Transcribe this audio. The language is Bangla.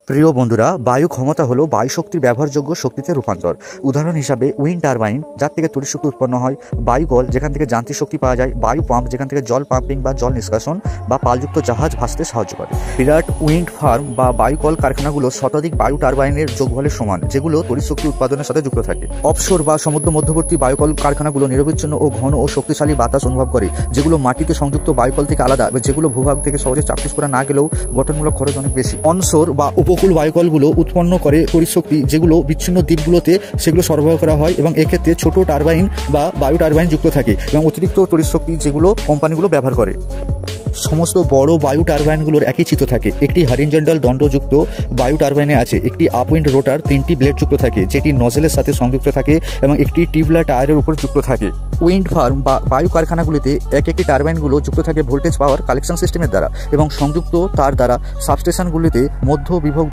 প্রিয় বন্ধুরা, বায়ু ক্ষমতা হলো বায়ু শক্তির ব্যবহারযোগ্য শক্তিতে রূপান্তর। উদাহরণ হিসাবে উইন্ড টারবাইন, যার থেকে তড়িৎ শক্তি উৎপন্ন হয়; বায়ুকল, যেখান থেকে যান্ত্রিক শক্তি পাওয়া যায়; বায়ু পাম্প, যেখান থেকে জল পাম্পিং বা জল নিষ্কাশন বা পালযুক্ত জাহাজ ভাসতে সাহায্য করে। বিরাট উইন্ড ফার্ম বা বায়ুকল কারখানাগুলো শতাধিক বায়ু টারবাইনের যোগফলের সমান, যেগুলো তড়িৎ শক্তি উৎপাদনের সাথে যুক্ত থাকে। অফশোর বা সমুদ্র মধ্যবর্তী বায়ুকল কারখানাগুলো নিরবিচ্ছিন্ন ও ঘন ও শক্তিশালী বাতাস অনুভব করে, যেগুলো মাটিতে সংযুক্ত বায়ুকল থেকে আলাদা, যেগুলো ভূভাগ থেকে সহজে চাক্ষুষ করা না গেলেও গঠনমূলক খরচ অনেক বেশি। অনশোর বা উপকূল বায়ুকলগুলো উৎপন্ন করে তড়িৎ শক্তি, যেগুলো বিচ্ছিন্ন দ্বীপগুলোতে সেগুলো সরবরাহ করা হয়, এবং এক্ষেত্রে ছোট টারবাইন বা বায়ু টারবাইন যুক্ত থাকে, এবং অতিরিক্ত তড়িৎ শক্তি যেগুলো কোম্পানিগুলো ব্যবহার করে। সমস্ত বড় বায়ু টারবাইনগুলোর একই চিত্র থাকে। একটি হরিজন্টাল দণ্ডযুক্ত বায়ু টারবাইনে আছে একটি আপউইন্ড রোটার, 3টি ব্লেড যুক্ত থাকে, যেটি নজেলের সাথে সংযুক্ত থাকে এবং একটি টিউবলার টায়ারের উপর যুক্ত থাকে। উইন্ড ফার্ম বা বায়ু কারখানাগুলিতে একটি টারবাইনগুলো যুক্ত থাকে ভোল্টেজ পাওয়ার কালেকশন সিস্টেমের দ্বারা, এবং সংযুক্ত তার দ্বারা সাবস্টেশনগুলিতে মধ্য বিভব